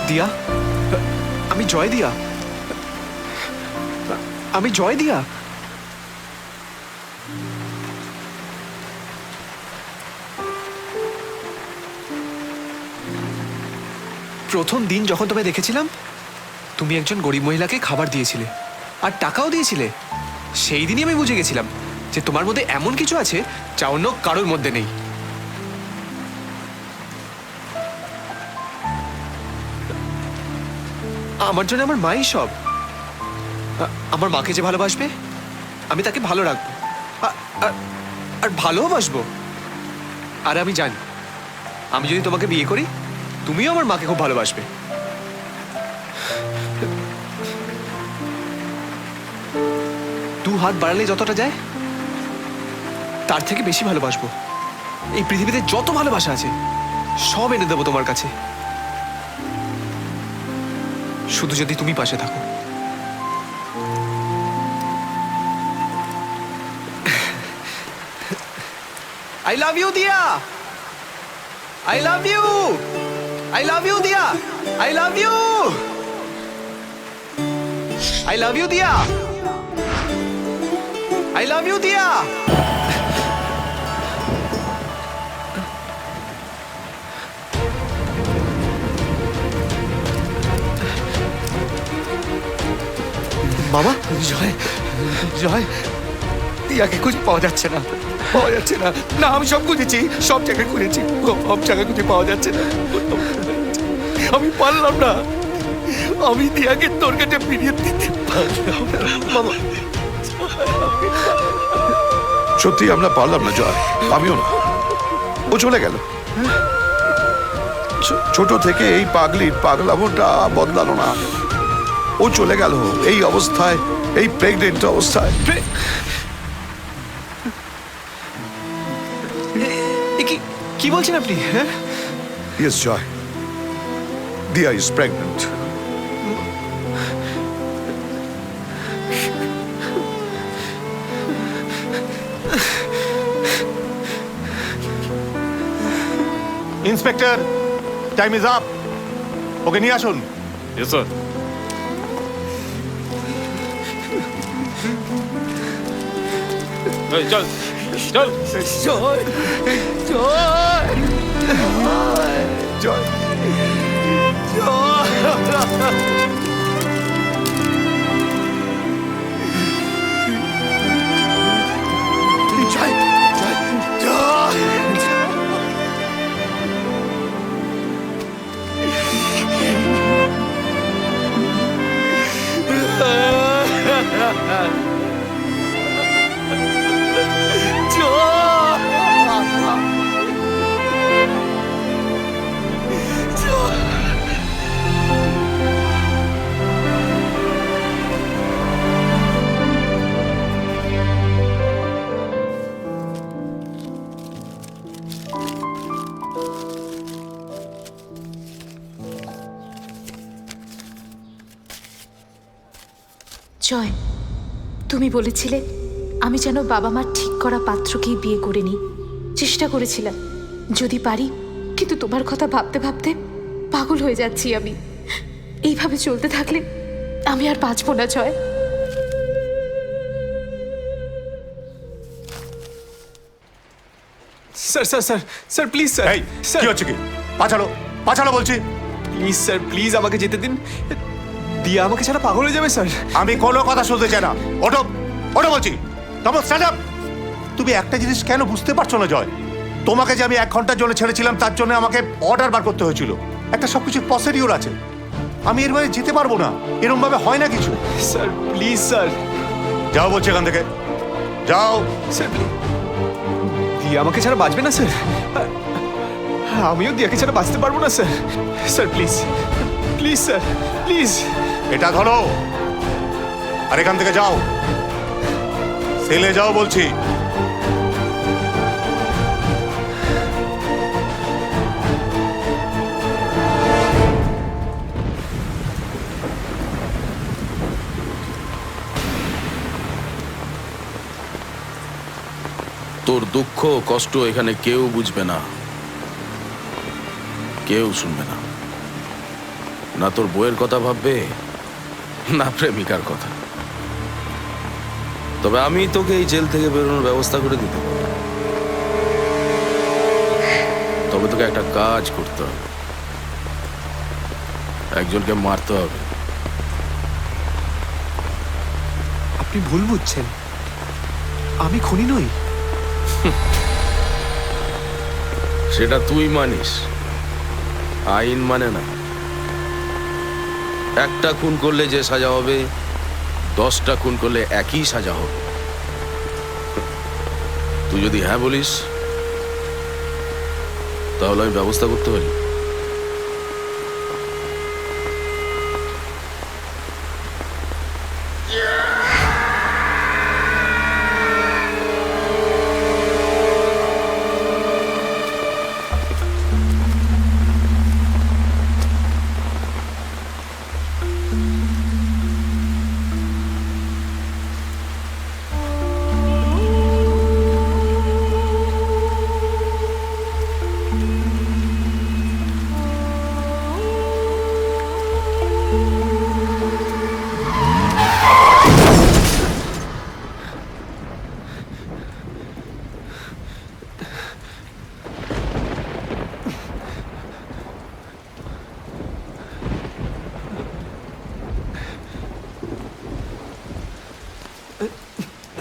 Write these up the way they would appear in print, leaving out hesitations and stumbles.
দিয়া, আমি জয় দিয়া, আমি জয় দিয়া। প্রথম দিন যখন তোমায় দেখেছিলাম, তুমি একজন গরিব মহিলাকে খাবার দিয়েছিলে আর টাকাও দিয়েছিলে। সেই দিনই আমি বুঝে গেছিলাম যে তোমার মধ্যে এমন কিছু আছে যা অন্য কারোর মধ্যে নেই। আমার জন্য আমার মাই সব। আমার মাকে যে ভালোবাসবে, আমি তাকে ভালো রাখবো আর ভালোবাসবো। আর আমি জানি, আমি যদি তোমাকে বিয়ে করি, তুমিও আমার মাকে খুব ভালোবাসবে। দু হাত বাড়ালে যতটা যায়, তার থেকে বেশি ভালোবাসবো। এই পৃথিবীতে যত ভালোবাসা আছে সব এনে দেবো তোমার কাছে, শুধু যদি তুমি পাশে থাকো। I love you, Dia. I love you. I love you, Dia. I love you. I love you, Dia. I love you, Dia. মামা, জয় জয়, টিয়াকে খুঁজে পাওয়া যাচ্ছে না, পাওয়া যাচ্ছে না। না, আমি সব খুঁজেছি, সব জায়গায় খুঁজেছি, সব জায়গায় খুঁজে পাওয়া যাচ্ছে না। আমি পারলাম না, আমি টিয়াকে তোর কাছে ফিরিয়ে দিতে পারলাম না। মামা, সত্যি আমরা পারলাম না জয়, আমিও না। ও চলে গেল। ছোট থেকে এই পাগলির পাগলামোটা বদলালো না। ও চলে গেল এই অবস্থায়, এই প্রেগনেন্ট অবস্থায়। কি বলছেন আপনি? হ্যাঁ, Yes, Joy. Dia is pregnant. Inspector, time is up. ওকে নিয়ে আসুন। Yes, sir. Hey, চল চল। জয় জয় Joy. জয় জয় জয়। জয়, তুমি বলেছিলে আমি যেন বাবা মার ঠিক করা পাত্রকেই বিয়ে করে নিই। চেষ্টা করেছিলাম যদি পারি, কিন্তু তোমার কথা ভাবতে ভাবতে পাগল হয়ে যাচ্ছি আমি। এইভাবে চলতে থাকলে আমি আর বাঁচবো না Joy. Sir sir sir sir please sir. এই, স্যার কি হচ্ছে কি? পাছাড়ো, পাছাড়ো বলছি। প্লিজ স্যার, প্লিজ আমাকে যেতে দিন। দিয়া আমাকে ছাড়া পাগল হয়ে যাবে স্যার। আমি কোনো কথা শুনতে চাই না। ওঠো, ওঠো বলছি। তবে স্ট্যান্ড আপ। তুমি একটা জিনিস কেন বুঝতে পারছো না জয়? তোমাকে যে আমি 1 ঘন্টার জন্য ছেড়েছিলাম, তার জন্য আমাকে অর্ডার বার করতে হয়েছিল। একটা সবকিছু প্রসিডিউর আছে। আমি এর বাইরে যেতে পারবো না, এরকম ভাবে হয় না কিছু। Sir please sir. যাও বলছি এখান থেকে। যাও। স্যার প্লিজ, দিয়া আমাকে ছাড়া বাঁচবে না স্যার। আমিও দিয়াকে ছাড়া বাঁচতে পারবো না sir. Sir please, please sir, please. এটা ধরো আর এখান থেকে যাও, সেলে যাও বলছি। তোর দুঃখ কষ্ট এখানে কেউ বুঝবে না, কেউ শুনবে না। না তোর বইয়ের কথা ভাববে, না প্রেমিকার কথা। তবে আমি তোকে এই জেল থেকে বেরোনোর ব্যবস্থা করে দিতে পারি। তবে তোকে একটা কাজ করতে হবে, একজনকে মারতে হবে। আপনি ভুল বুঝছেন, আমি খুনি নই। সেটা তুই মানিস, আইন মানে না। একটা খুন করলে যে সাজা হবে, 10টা খুন করলে একই সাজা হবে। তুই যদি হ্যাঁ বলিস তাহলে আমি ব্যবস্থা করতে পারি।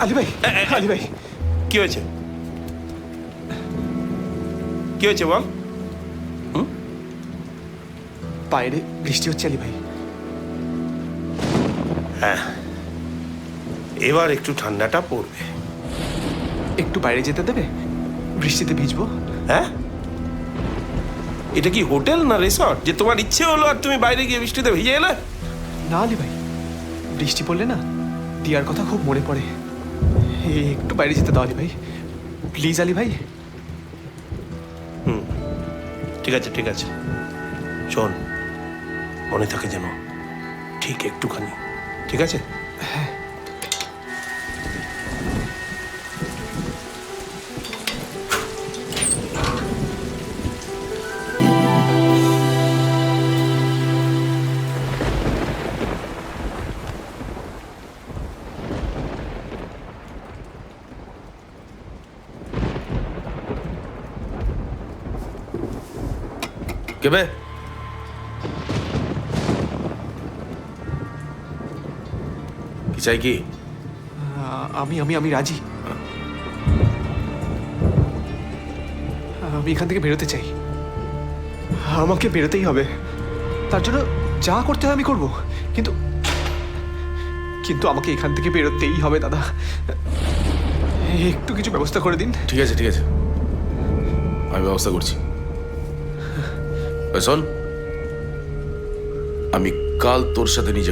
আলী ভাই, আলী ভাই, কি হয়েছে? কি হয়েছে বল? বাইরে বৃষ্টি হচ্ছে আলী ভাই। এবার একটু ঠান্ডাটা পড়বে। একটু বাইরে যেতে দেবে? বৃষ্টিতে ভিজবো। হ্যাঁ, এটা কি হোটেল না রিসর্ট যে তোমার ইচ্ছে হলো আর তুমি বাইরে গিয়ে বৃষ্টিতে ভিজে এলে? না আলী ভাই, বৃষ্টি পড়লে না দিয়ার কথা খুব মনে পড়ে। একটু বাইরে যেতে দাও আলী ভাই, প্লিজ আলী ভাই। ঠিক আছে ঠিক আছে, শোন, মনে থাকে যেন, ঠিক একটুখানি, ঠিক আছে? কে বে? কি চাই কি? আমি আমি আমি রাজি। আমি এখান থেকে বেরোতে চাই। আমাকে বেরোতেই হবে, তার জন্য যা করতে হয় আমি করব। কিন্তু কিন্তু আমাকে এখান থেকে বেরোতেই হবে দাদা। একটু কিছু ব্যবস্থা করে দিন। ঠিক আছে ঠিক আছে, আমি ব্যবস্থা করছি। শোন, আমি কাল তোর সাথে নিজে